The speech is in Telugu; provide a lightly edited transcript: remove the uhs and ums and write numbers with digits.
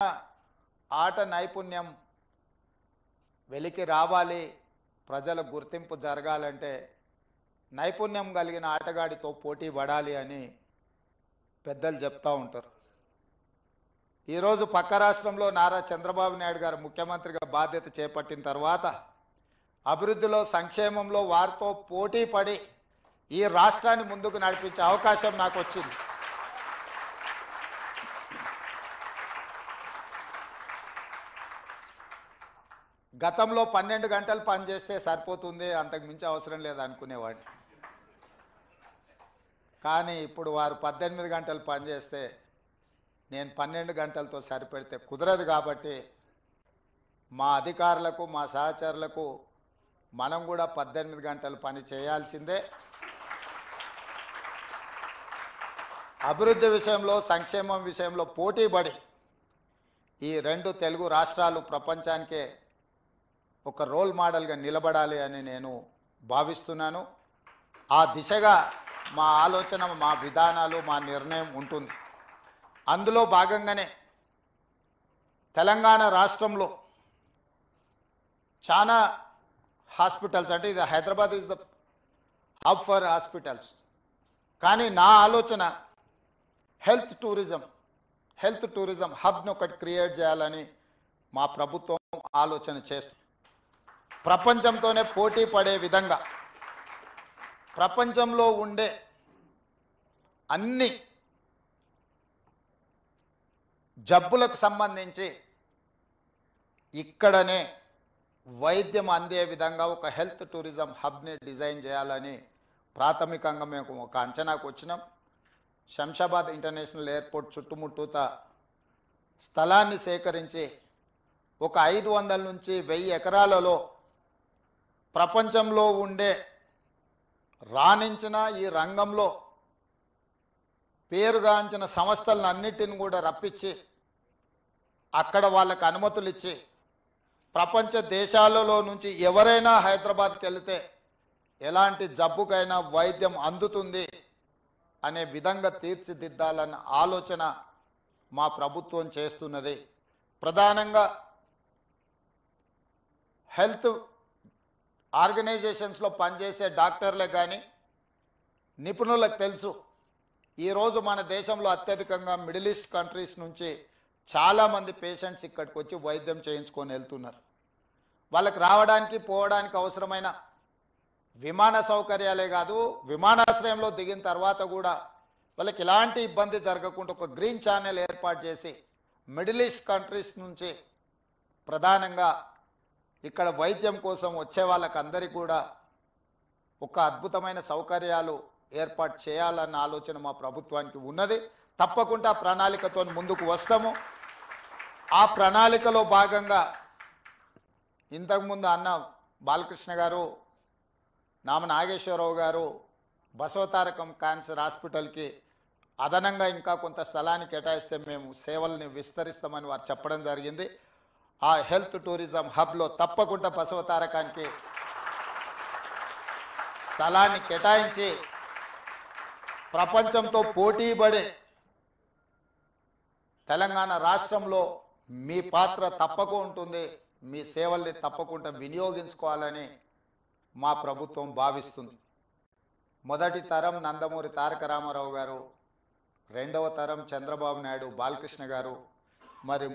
ఆట నైపుణ్యం వెలికి రావాలి, ప్రజల గుర్తింపు జరగాలంటే నైపుణ్యం కలిగిన ఆటగాడితో పోటీ పడాలి అని పెద్దలు చెప్తా ఉంటారు. ఈరోజు పక్క రాష్ట్రంలో నారా చంద్రబాబు నాయుడు గారు ముఖ్యమంత్రిగా బాధ్యత చేపట్టిన తర్వాత అభివృద్ధిలో, సంక్షేమంలో వారితో పోటీ పడి ఈ రాష్ట్రాన్ని ముందుకు నడిపించే అవకాశం నాకు వచ్చింది. గతంలో 12 గంటలు పనిచేస్తే సరిపోతుంది, అంతకు మించి అవసరం లేదు అనుకునేవాడిని. కానీ ఇప్పుడు వారు 18 గంటలు పనిచేస్తే నేను 12 గంటలతో సరిపెడితే కుదరదు. కాబట్టి మా అధికారులకు, మా సహచరులకు మనం కూడా 18 గంటలు పని చేయాల్సిందే. అభివృద్ధి విషయంలో, సంక్షేమం విషయంలో పోటీపడి ఈ రెండు తెలుగు రాష్ట్రాలు ప్రపంచానికే ఒక రోల్ మోడల్గా నిలబడాలి అని నేను భావిస్తున్నాను. ఆ దిశగా మా ఆలోచన, మా విధానాలు, మా నిర్ణయం ఉంటుంది. అందులో భాగంగానే తెలంగాణ రాష్ట్రంలో చాలా హాస్పిటల్స్, అంటే ఇది Hyderabad is the hub for hospitals, కానీ నా ఆలోచన హెల్త్ టూరిజం హబ్ను ఒకటి క్రియేట్ చేయాలని మా ప్రభుత్వం ఆలోచన చేస్తుంది. ప్రపంచంతోనే పోటీ పడే విధంగా ప్రపంచంలో ఉండే అన్ని జబ్బులకు సంబంధించి ఇక్కడనే వైద్యం అందే విధంగా ఒక హెల్త్ టూరిజం హబ్ని డిజైన్ చేయాలని ప్రాథమికంగా మేము ఒక అంచనాకు వచ్చినాం. శంషాబాద్ ఇంటర్నేషనల్ ఎయిర్పోర్ట్ చుట్టుముట్టూత స్థలాన్ని సేకరించి ఒక 500 నుంచి 1000 ఎకరాలలో ప్రపంచంలో ఉండే రాణించిన, ఈ రంగంలో పేరుగాంచిన సంస్థలను అన్నిటిని కూడా రప్పించి అక్కడ వాళ్ళకు అనుమతులు ఇచ్చి ప్రపంచ దేశాలలో నుంచి ఎవరైనా హైదరాబాద్కి వెళితే ఎలాంటి జబ్బుకైనా వైద్యం అందుతుంది అనే విధంగా తీర్చిదిద్దాలన్న ఆలోచన మా ప్రభుత్వం చేస్తున్నది. ప్రధానంగా హెల్త్ ఆర్గనైజేషన్స్లో పనిచేసే డాక్టర్లే కానీ నిపుణులకు తెలుసు, ఈరోజు మన దేశంలో అత్యధికంగా మిడిల్ ఈస్ట్ కంట్రీస్ నుంచి చాలామంది పేషెంట్స్ ఇక్కడికి వచ్చి వైద్యం చేయించుకొని వెళ్తున్నారు. వాళ్ళకి రావడానికి, పోవడానికి అవసరమైన విమాన సౌకర్యాలే కాదు, విమానాశ్రయంలో దిగిన తర్వాత కూడా వాళ్ళకి ఎలాంటి ఇబ్బంది జరగకుండా ఒక గ్రీన్ ఛానల్ ఏర్పాటు చేసి మిడిల్ ఈస్ట్ కంట్రీస్ నుంచి ప్రధానంగా ఇక్కడ వైద్యం కోసం వచ్చే వాళ్ళకందరికీ కూడా ఒక అద్భుతమైన సౌకర్యాలు ఏర్పాటు చేయాలన్న ఆలోచన మా ప్రభుత్వానికి ఉన్నది. తప్పకుండా ప్రణాళికతో ముందుకు వస్తాము. ఆ ప్రణాళికలో భాగంగా ఇంతకుముందు అన్న బాలకృష్ణ గారు, నామ నాగేశ్వరరావు గారు బసవతారకం క్యాన్సర్ హాస్పిటల్కి అదనంగా ఇంకా కొంత స్థలాన్ని కేటాయిస్తే మేము సేవల్ని విస్తరిస్తామని వారు చెప్పడం జరిగింది. ఆ హెల్త్ టూరిజం హబ్లో తప్పకుండా బసవతారకానికి స్థలాన్ని కేటాయించి ప్రపంచంతో పోటీపడి తెలంగాణ రాష్ట్రంలో మీ పాత్ర తప్పకుండా ఉంటుంది, మీ సేవల్ని తప్పకుండా వినియోగించుకోవాలని మా ప్రభుత్వం భావిస్తుంది. మొదటి తరం నందమూరి తారక రామారావు గారు, రెండవ తరం చంద్రబాబు నాయుడు, బాలకృష్ణ గారు, మరి